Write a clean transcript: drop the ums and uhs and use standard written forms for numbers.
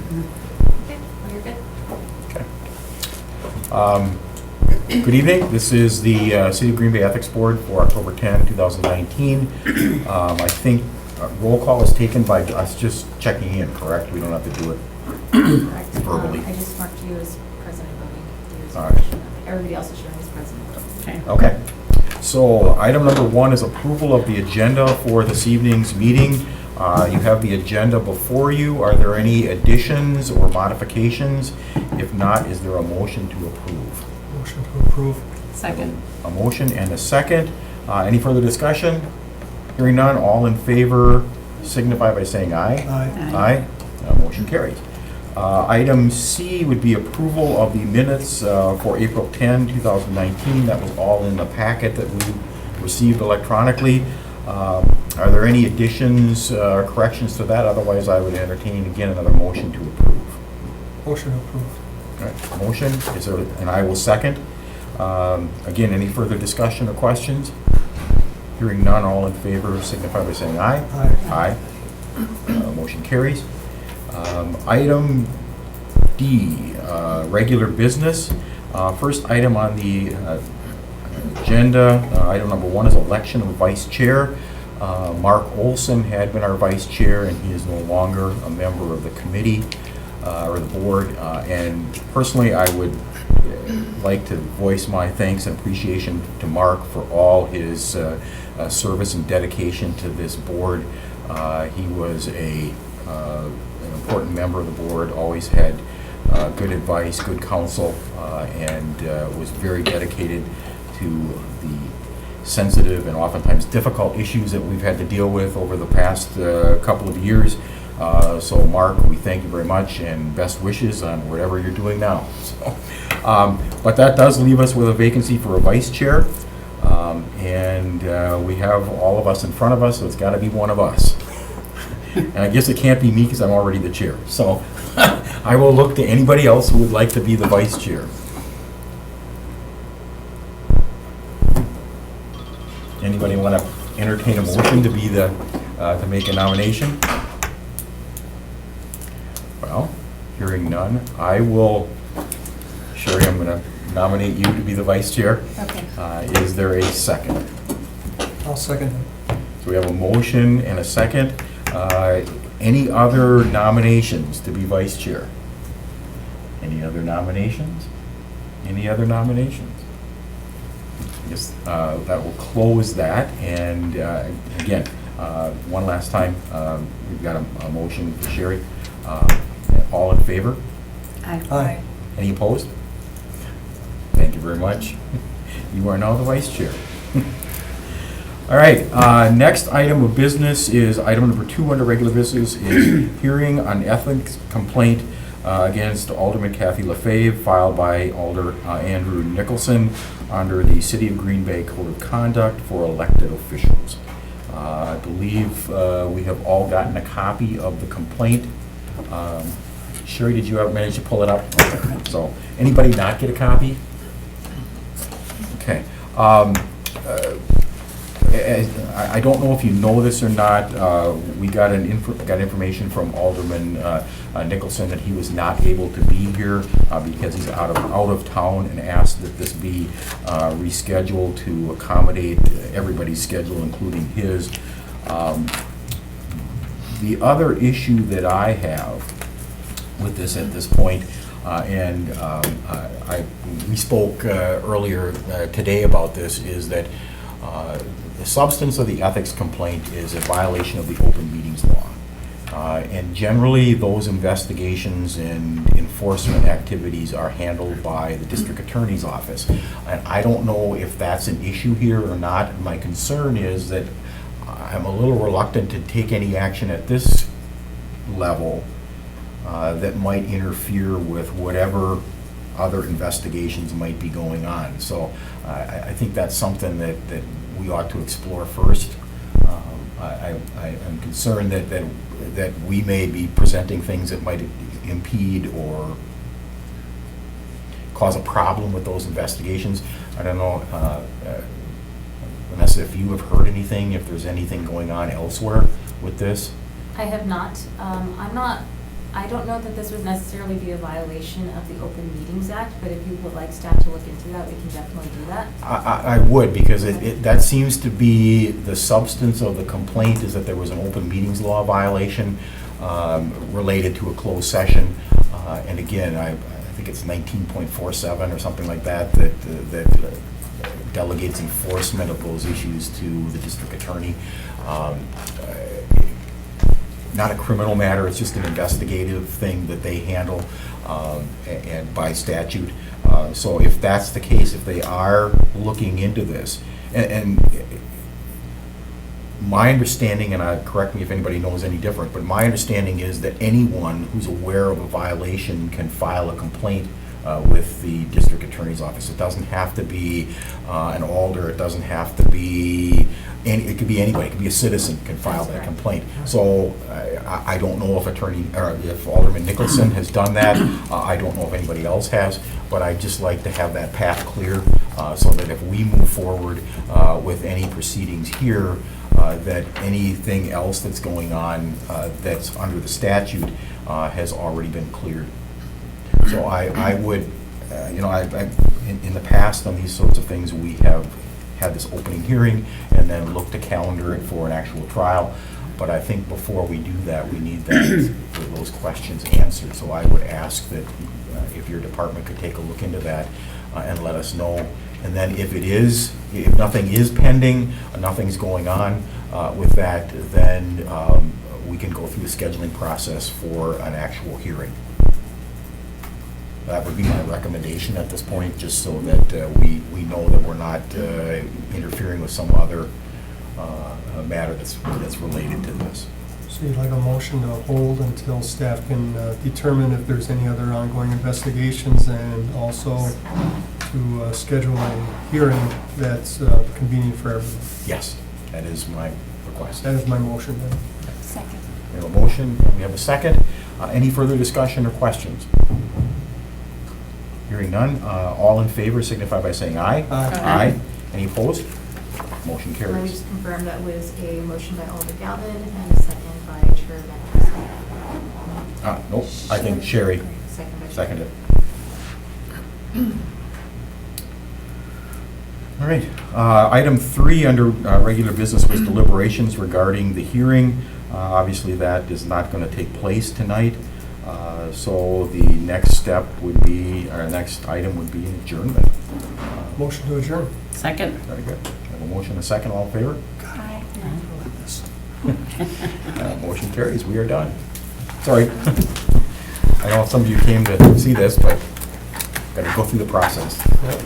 Okay, well, you're good. Okay. Good evening. This is the City of Green Bay Ethics Board for October 10, 2019. I think roll call is taken by us just checking in, correct? We don't have to do it Correct. verbally. I just marked you as president voting. You as All right. Everybody else is showing as president voting. Okay. Okay. So item number 1 is approval of the agenda for this evening's meeting. You have the agenda before you. Are there any additions or modifications? If not, is there a motion to approve? Motion to approve. Second. A motion and a second. Any further discussion? Hearing none, all in favor signify by saying aye. Aye. Aye. Motion carries. Item C would be approval of the minutes for April 10, 2019. That was all in the packet that we received electronically. Are there any additions or corrections to that? Otherwise, I would entertain again another motion to approve. Motion to approve. All right, motion, is there, and I will second. Again, any further discussion or questions? Hearing none, all in favor signify by saying aye. Aye. Aye. Motion carries. Item D, regular business. First item on the agenda, item number 1 is election of vice chair. Mark Olson had been our vice chair, and he is no longer a member of the committee or the board. And personally, I would like to voice my thanks and appreciation to Mark for all his service and dedication to this board. He was an important member of the board, always had good advice, good counsel, and was very dedicated to the sensitive and oftentimes difficult issues that we've had to deal with over the past couple of years. So Mark, we thank you very much and best wishes on whatever you're doing now. So, but that does leave us with a vacancy for a vice chair. And we have all of us in front of us, so it's got to be one of us. And I guess it can't be me because I'm already the chair. So I will look to anybody else who would like to be the vice chair. Anybody want to entertain a motion to be the, to make a nomination? Well, hearing none, I will, Sherry, I'm going to nominate you to be the vice chair. Okay. Is there a second? I'll second it. So we have a motion and a second. Any other nominations to be vice chair? Any other nominations? Any other nominations? I guess that will close that. And again, one last time, we've got a motion for Sherry. All in favor? Aye. Any opposed? Thank you very much. You are now the vice chair. All right, next item of business is item number 2 under regular business is hearing on ethics complaint against Alderman Kathy LaFave filed by Alder Andrew Nicholson under the City of Green Bay Code of Conduct for elected officials. I believe we have all gotten a copy of the complaint. Sherry, did you manage to pull it up? Okay. So, anybody not get a copy? Okay. I don't know if you know this or not. We got information from Alderman Nicholson that he was not able to be here because he's out of town, and asked that this be rescheduled to accommodate everybody's schedule, including his. The other issue that I have with this at this point, and we spoke earlier today about this, is that the substance of the ethics complaint is a violation of the open meetings law. And generally, those investigations and enforcement activities are handled by the district attorney's office. And I don't know if that's an issue here or not. My concern is that I'm a little reluctant to take any action at this level that might interfere with whatever other investigations might be going on. So I think that's something that we ought to explore first. I'm concerned that we may be presenting things that might impede or cause a problem with those investigations. I don't know, Vanessa, if you have heard anything, if there's anything going on elsewhere with this. I have not. I'm not I don't know that this would necessarily be a violation of the Open Meetings Act, but if you would like staff to look into that, we can definitely do that. I would, because that seems to be the substance of the complaint, is that there was an open meetings law violation related to a closed session. And again, I think it's 19.47 or something like that, that delegates enforcement of those issues to the district attorney. Not a criminal matter, it's just an investigative thing that they handle, and by statute. So if that's the case, if they are looking into this, and my understanding, and correct me if anybody knows any different, but my understanding is that anyone who's aware of a violation can file a complaint with the district attorney's office. It doesn't have to be an alder, it doesn't have to be, it could be anybody, it could be a citizen can file that complaint. So I don't know if Alderman Nicholson has done that. I don't know if anybody else has, but I'd just like to have that path clear so that if we move forward with any proceedings here, that anything else that's going on that's under the statute has already been cleared. So I would, in the past on these sorts of things, we have had this opening hearing and then looked to calendar it for an actual trial. But I think before we do that, we need those questions answered. So I would ask that if your department could take a look into that and let us know. And then if nothing is pending, nothing's going on with that, then we can go through the scheduling process for an actual hearing. That would be my recommendation at this point, just so that we know that we're not interfering with some other matter that's related to this. So you'd like a motion to hold until staff can determine if there's any other ongoing investigations, and also to schedule a hearing that's convenient for everyone? Yes, that is my request. That is my motion then. Second. We have a motion, we have a second. Any further discussion or questions? Hearing none, all in favor signify by saying aye. Aye. Any opposed? Motion Let me carries. just confirm that was a motion by Alder Galvin and a second by Chair Van Nope, I think Sherry Second by Chair. seconded. All right, item 3 under regular business was deliberations regarding the hearing. Obviously, that is not going to take place tonight. So the next step would be, our next item would be adjournment. Motion to adjourn. Second. Very good. I have a motion, a second, all in favor? Aye. Motion carries, we are done. Sorry. I know some of you came to see this, but got to go through the process. Yep.